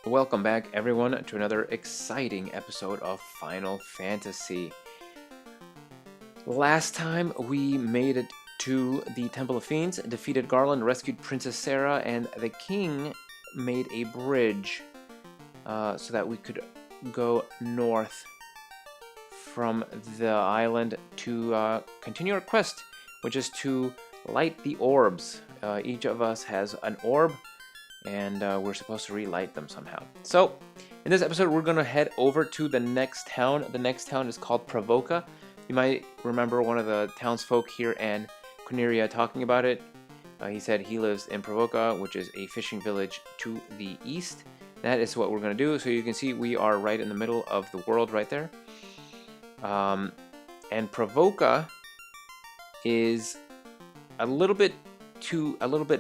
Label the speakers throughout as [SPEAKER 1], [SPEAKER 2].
[SPEAKER 1] Welcome back, everyone, to another exciting episode of Final Fantasy. Last time we made it to the Temple of Fiends, defeated Garland, rescued Princess Sarah, and the king made a bridge so that we could go north from the island to continue our quest, which is to light the orbs. Each of us has an orb, and we're supposed to relight them somehow. So, in this episode, we're going to head over to the next town. The next town is called Pravoka. You might remember one of the townsfolk here and Cornelia talking about it. He said he lives in Pravoka, which is a fishing village to the east. That is what we're going to do. So you can see we are right in the middle of the world right there. And Pravoka is a little bit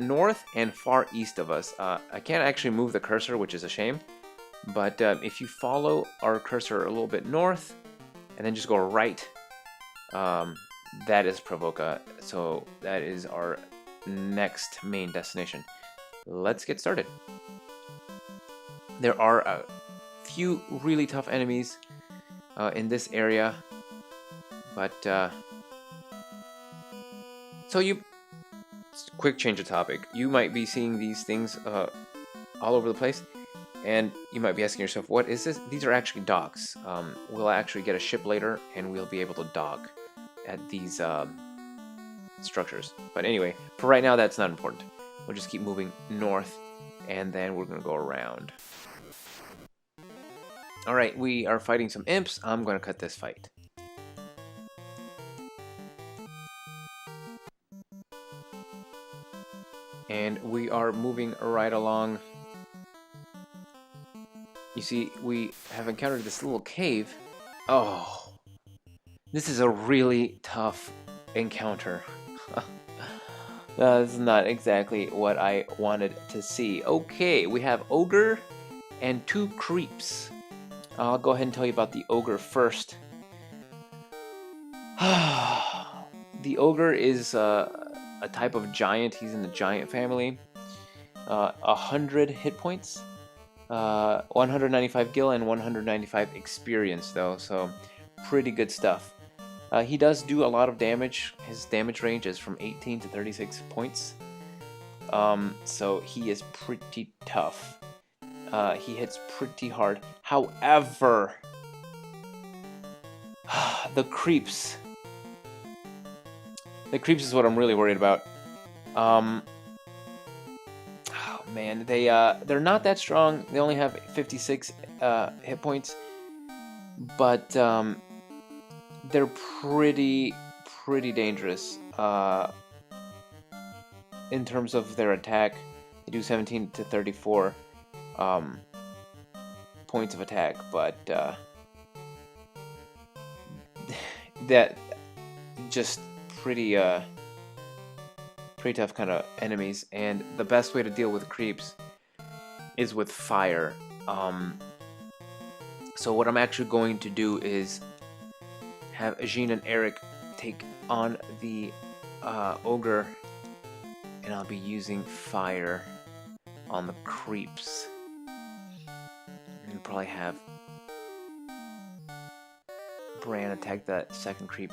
[SPEAKER 1] north and far east of us. I can't actually move the cursor, which is a shame. But if you follow our cursor a little bit north and then just go right, that is Pravoka. So that is our next main destination. Let's get started. There are a few really tough enemies in this area, but quick change of topic. You might be seeing these things all over the place, and you might be asking yourself, what is this? These are actually docks. We'll actually get a ship later, and we'll be able to dock at these structures. But anyway, for right now, that's not important. We'll just keep moving north, and then we're going to go around. Alright, we are fighting some imps. I'm going to cut this fight. And we are moving right along. You see, we have encountered this little cave. Oh, this is a really tough encounter. This is not exactly what I wanted to see. Okay, we have Ogre and 2 creeps. I'll go ahead and tell you about the Ogre first. The Ogre is a type of giant. He's in the giant family. 100 hit points, 195 gil, and 195 experience, though, so pretty good stuff. He does do a lot of damage. His damage range is from 18 to 36 points, so he is pretty tough. He hits pretty hard. However, the creeps is what I'm really worried about. Oh man, they're not that strong. They only have 56 hit points, but they're pretty dangerous in terms of their attack. They do 17 to 34 points of attack, but that just pretty tough kind of enemies, and the best way to deal with creeps is with fire. So what I'm actually going to do is have Jean and Eric take on the Ogre, and I'll be using fire on the creeps. And probably have Bran attack that second creep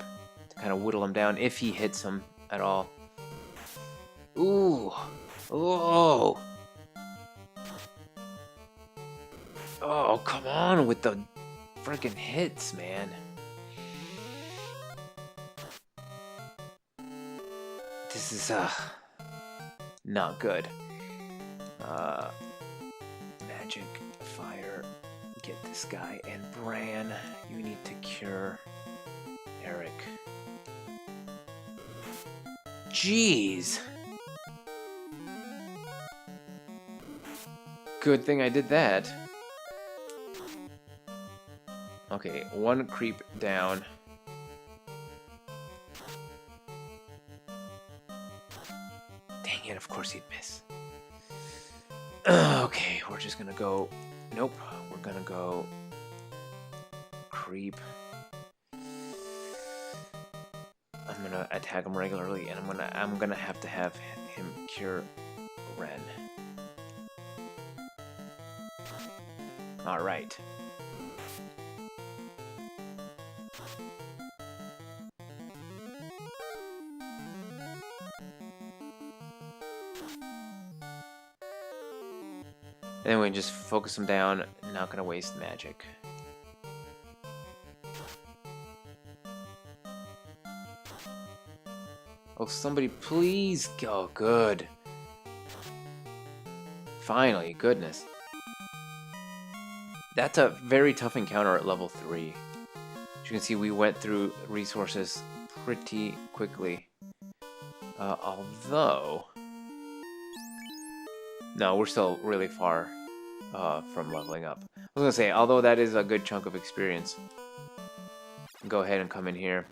[SPEAKER 1] to kind of whittle him down if he hits him at all. Ooh. Oh. Oh, come on with the freaking hits, man. This is not good. Magic, fire, get this guy, and Bran, you need to cure Eric. Jeez. Good thing I did that. Okay, 1 creep down. Dang it, of course he'd miss. Okay, we're just gonna go... Nope, we're gonna go... Creep. I'm gonna attack him regularly, and I'm gonna have to have him cure Ren. Alright. And then we just focus them down, not gonna waste magic. Oh, somebody please go. Good. Finally, goodness. That's a very tough encounter at level 3. As you can see, we went through resources pretty quickly. Although... No, we're still really far from leveling up. I was gonna say, although that is a good chunk of experience. Go ahead and come in here.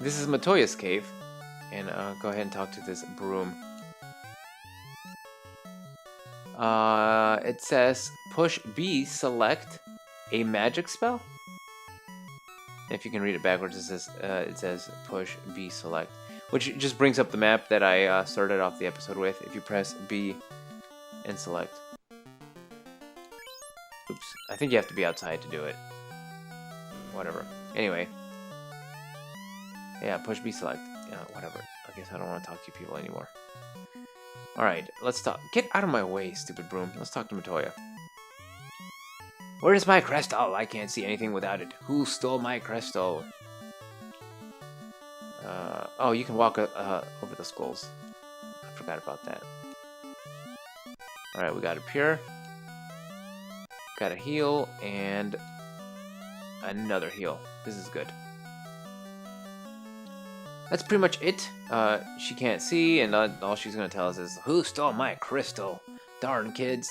[SPEAKER 1] This is Matoi Escape, and go ahead and talk to this broom. It says, push B, select a magic spell. If you can read it backwards, it says push B, select. Which just brings up the map that I started off the episode with. If you press B and select. Oops, I think you have to be outside to do it. Whatever. Anyway. Yeah, push B, select. Yeah, whatever. I guess I don't want to talk to you people anymore. Alright, let's talk. Get out of my way, stupid broom. Let's talk to Matoya. Where is my crystal? I can't see anything without it. Who stole my crystal? Oh, you can walk over the skulls. I forgot about that. Alright, we got a pure. Got a heal, and another heal. This is good. That's pretty much it. She can't see, and all she's gonna tell us is, "Who stole my crystal? Darn kids."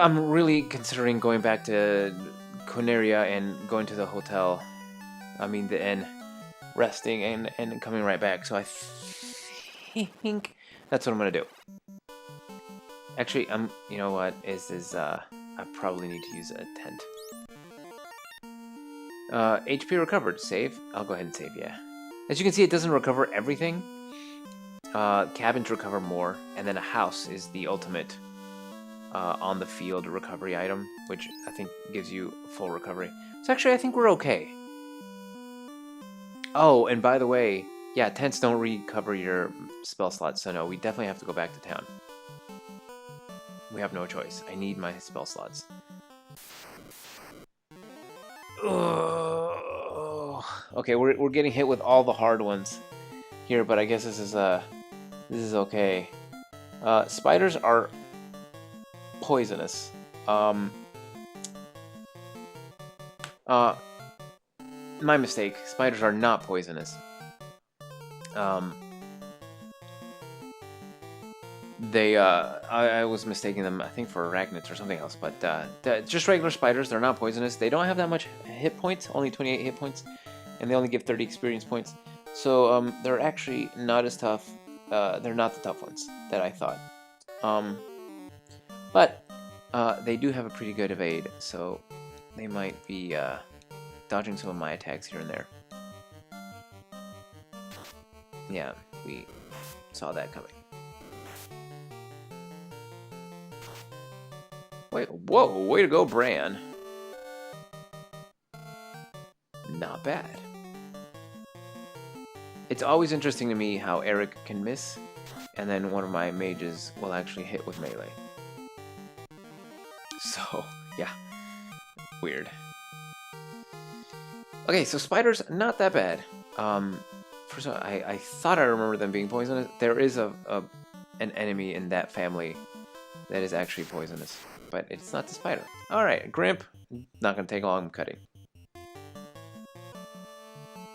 [SPEAKER 1] I'm really considering going back to Coneria and going to the hotel. I mean the inn, resting and coming right back. So I think that's what I'm gonna do. Actually, you know what? I probably need to use a tent. HP recovered. Save. I'll go ahead and save, yeah. As you can see, it doesn't recover everything. Cabins recover more, and then a house is the ultimate on the field recovery item, which I think gives you full recovery. So actually, I think we're okay. Oh, and by the way, yeah, tents don't recover your spell slots, so no, we definitely have to go back to town. We have no choice. I need my spell slots. Ugh. Okay, we're getting hit with all the hard ones here, but I guess this is okay. Spiders are poisonous. My mistake. Spiders are not poisonous. I was mistaking them, I think, for arachnids or something else, but just regular spiders. They're not poisonous. They don't have that much hit points, only 28 hit points, and they only give 30 experience points. So they're actually not as tough. They're not the tough ones that I thought. But they do have a pretty good evade, so they might be dodging some of my attacks here and there. Yeah, we saw that coming. Wait, whoa, way to go, Bran. Not bad. It's always interesting to me how Eric can miss, and then one of my mages will actually hit with melee. So, yeah. Weird. Okay, so spiders, not that bad. First of all, I thought I remember them being poisonous. There is an enemy in that family that is actually poisonous, but it's not the spider. Alright, Grimp. Not gonna take long cutting.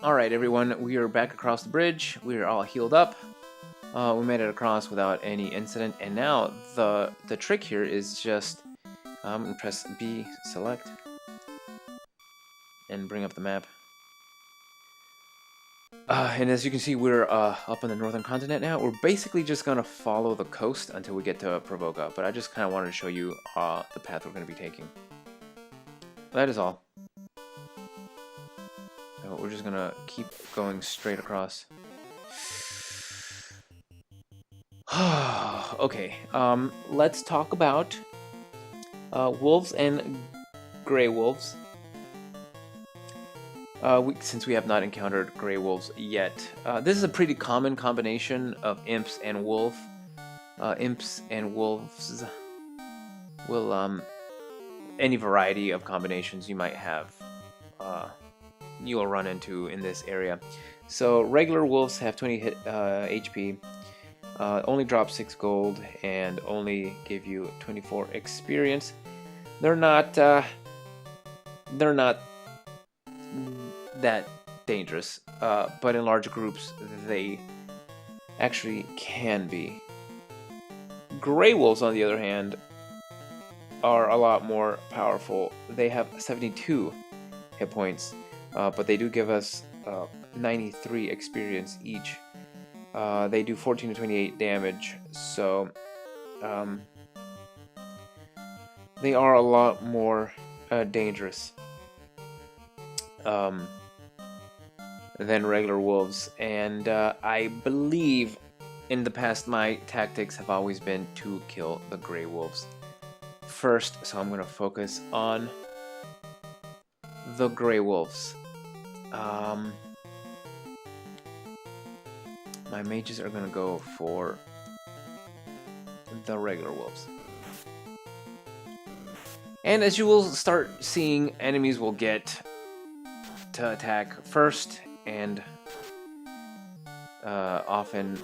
[SPEAKER 1] Alright, everyone, we are back across the bridge. We are all healed up. We made it across without any incident, and now the trick here is just press B, select, and bring up the map. And as you can see, we're up on the northern continent now. We're basically just going to follow the coast until we get to Pravoka, but I just kind of wanted to show you the path we're going to be taking. That is all. So we're just going to keep going straight across. Okay, let's talk about wolves and gray wolves. Since we have not encountered gray wolves yet, this is a pretty common combination of imps and wolf. Imps and wolves will any variety of combinations you might have, you will run into in this area. So regular wolves have 20 hit HP, only drop 6 gold, and only give you 24 experience. They're not that dangerous, but in large groups they actually can be. Gray wolves, on the other hand, are a lot more powerful. They have 72 hit points, but they do give us 93 experience each. They do 14 to 28 damage, so they are a lot more dangerous than regular wolves. And I believe in the past my tactics have always been to kill the gray wolves first, so I'm going to focus on the gray wolves. My mages are going to go for the regular wolves. And as you will start seeing, enemies will get to attack first and often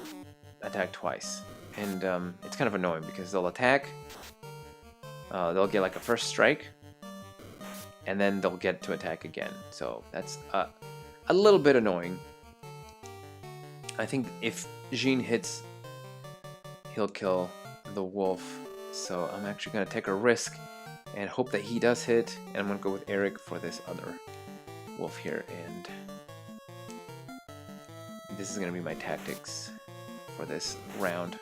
[SPEAKER 1] attack twice. And it's kind of annoying because they'll attack, they'll get like a first strike, and then they'll get to attack again. So that's a little bit annoying. I think if Jean hits, he'll kill the wolf. So I'm actually going to take a risk and hope that he does hit. And I'm going to go with Eric for this other wolf here. And this is going to be my tactics for this round.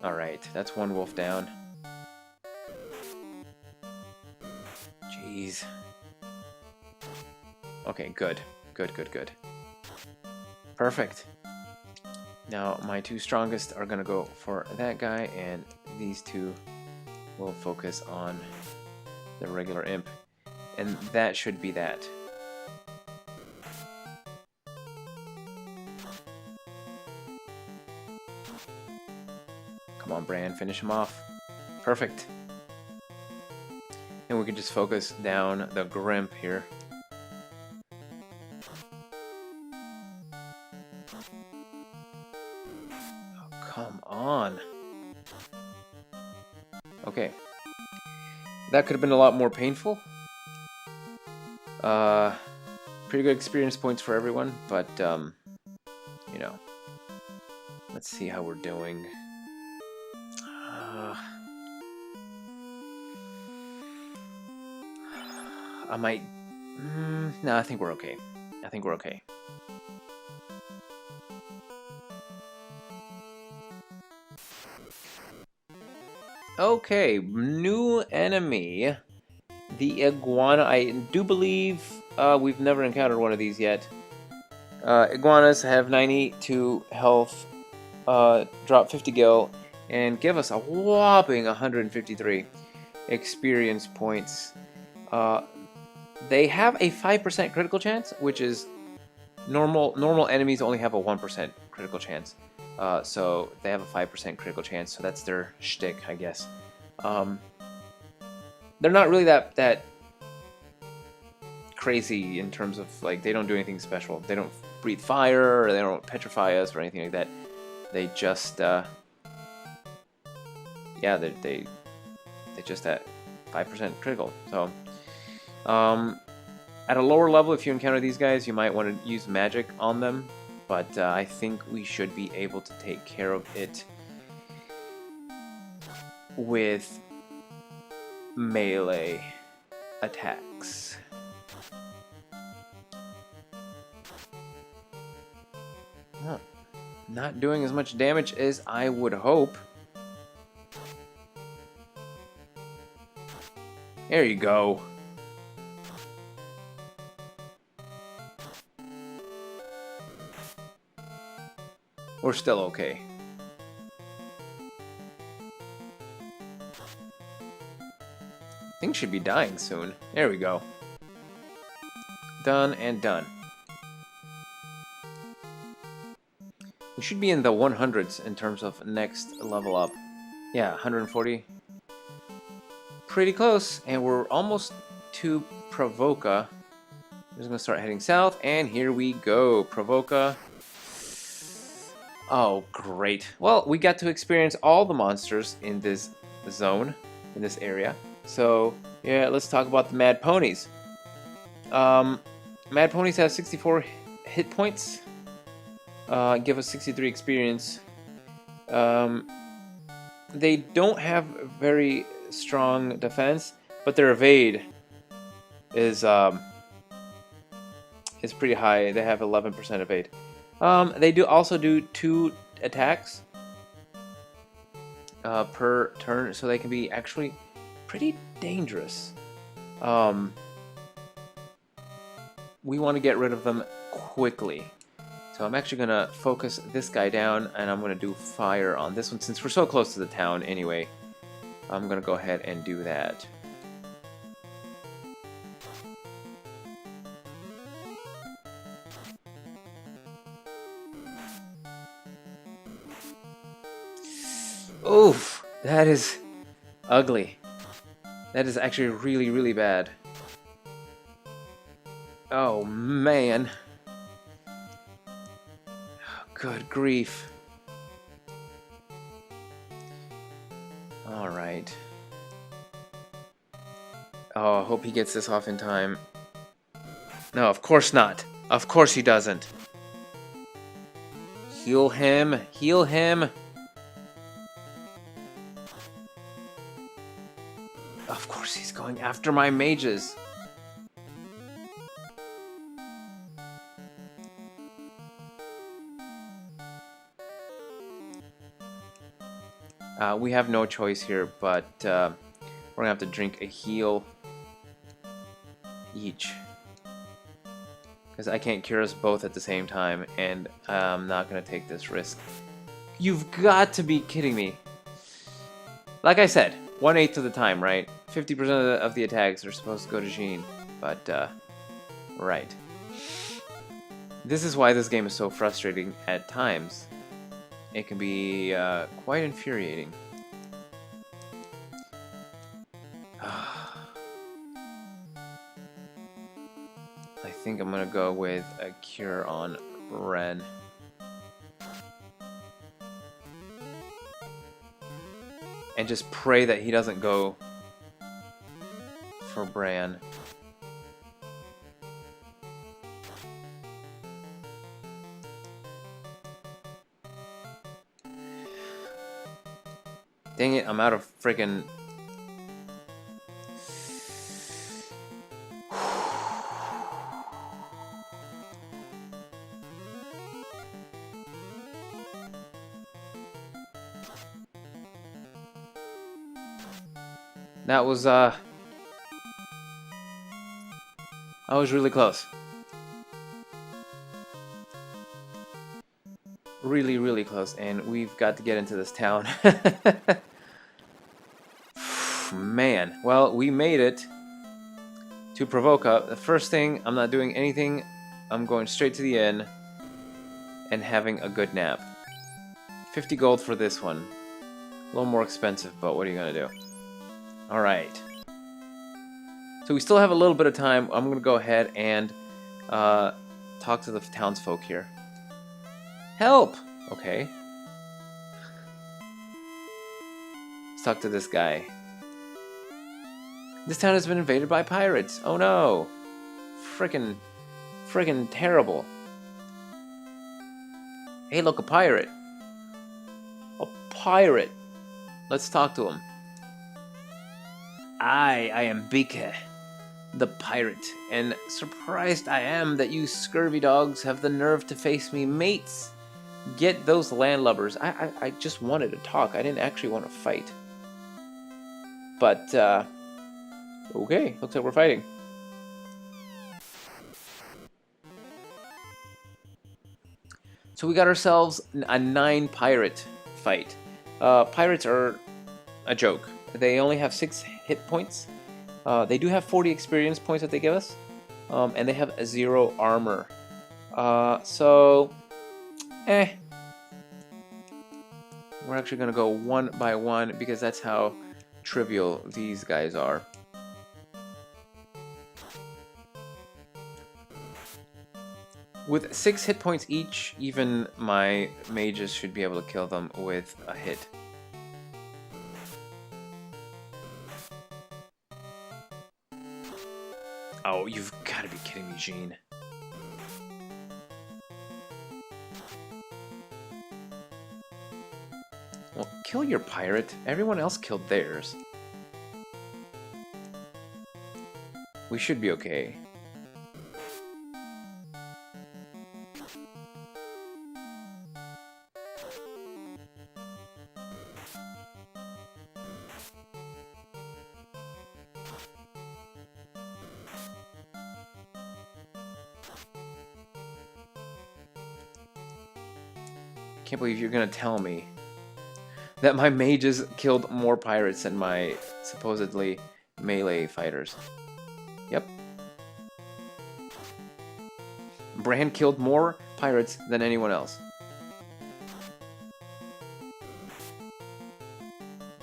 [SPEAKER 1] Alright, that's one wolf down. Jeez. Okay, good. Good. Perfect. Now, my two strongest are going to go for that guy, and these two will focus on the regular imp. And that should be that. Come on, Bran, finish him off. Perfect. And we can just focus down the Grimp here. Oh, come on. Okay. That could have been a lot more painful. Pretty good experience points for everyone, but, you know. Let's see how we're doing. I might... no, I think we're okay. Okay, new enemy. The Iguana. I do believe we've never encountered one of these yet. Iguanas have 92 health, drop 50 gil, and give us a whopping 153 experience points. They have a 5% critical chance, which is normal enemies only have a 1% critical chance. So they have a 5% critical chance, so that's their shtick, I guess. They're not really that crazy in terms of, like, they don't do anything special. They don't breathe fire, or they don't petrify us, or anything like that. They just, yeah, they just at 5% critical. So, at a lower level, if you encounter these guys, you might want to use magic on them, but I think we should be able to take care of it with melee attacks. Huh. Not doing as much damage as I would hope. There you go. We're still okay. Things should be dying soon. There we go. Done and done. We should be in the 100s in terms of next level up. Yeah, 140. Pretty close, and we're almost to Pravoka. I'm just gonna start heading south, and here we go, Pravoka. Oh, great. Well, we got to experience all the monsters in this zone, in this area. So, yeah, let's talk about the Mad Ponies. Mad Ponies have 64 hit points. Give us 63 experience. They don't have very strong defense, but their evade is pretty high. They have 11% evade. They do also do 2 attacks per turn, so they can be actually pretty dangerous. We want to get rid of them quickly. So I'm actually going to focus this guy down, and I'm going to do fire on this one. Since we're so close to the town anyway, I'm going to go ahead and do that. Oof, that is ugly. That is actually really, really bad. Oh, man. Good grief. Alright. Oh, I hope he gets this off in time. No, of course not. Of course he doesn't. Heal him. Heal him. Of course he's going after my mages. We have no choice here, but we're gonna have to drink a heal each. Because I can't cure us both at the same time, and I'm not gonna take this risk. You've got to be kidding me. Like I said, 1/8 of the time, right? 50% of the attacks are supposed to go to Jean, but right. This is why this game is so frustrating at times. It can be quite infuriating. I think I'm gonna go with a cure on Ren. And just pray that he doesn't go for Bran. Dang it, I'm out of freaking... That was really close. Really, really close, and we've got to get into this town. Man, well, we made it to Pravoka. The first thing, I'm not doing anything. I'm going straight to the inn and having a good nap. 50 gold for this one. A little more expensive, but what are you gonna do? Alright. So we still have a little bit of time. I'm gonna go ahead and talk to the townsfolk here. Help! Okay. Let's talk to this guy. This town has been invaded by pirates. Oh no! Frickin' terrible. Hey, look, a pirate. A pirate. Let's talk to him. I am Bika, the pirate, and surprised I am that you scurvy dogs have the nerve to face me, mates. Get those landlubbers. I just wanted to talk. I didn't actually want to fight. But, okay, looks like we're fighting. So we got ourselves a 9 pirate fight. Pirates are a joke. They only have 6 hit points. They do have 40 experience points that they give us, and they have 0 armor. So, we're actually gonna go one by one because that's how trivial these guys are. With 6 hit points each, even my mages should be able to kill them with a hit. Oh, you've got to be kidding me, Jean. Well, kill your pirate. Everyone else killed theirs. We should be okay. Can't believe you're gonna tell me that my mages killed more pirates than my supposedly melee fighters. Yep. Bran killed more pirates than anyone else.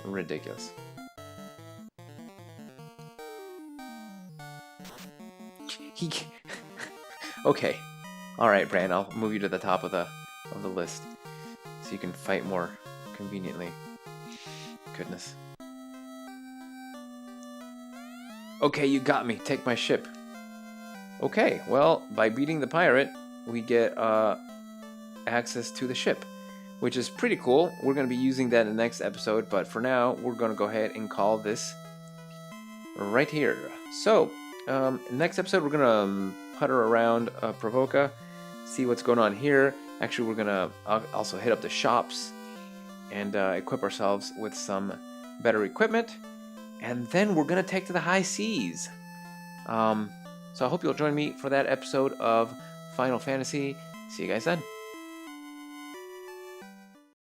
[SPEAKER 1] Ridiculous. He... Okay. Alright, Bran, I'll move you to the top of the list so you can fight more conveniently. Goodness. Okay, you got me. Take my ship. Okay, well, by beating the pirate, we get access to the ship, which is pretty cool. We're going to be using that in the next episode, but for now, we're going to go ahead and call this right here. So, next episode, we're going to putter around Pravoka, see what's going on here. Actually, we're going to also hit up the shops and equip ourselves with some better equipment. And then we're going to take to the high seas. So I hope you'll join me for that episode of Final Fantasy. See you guys then.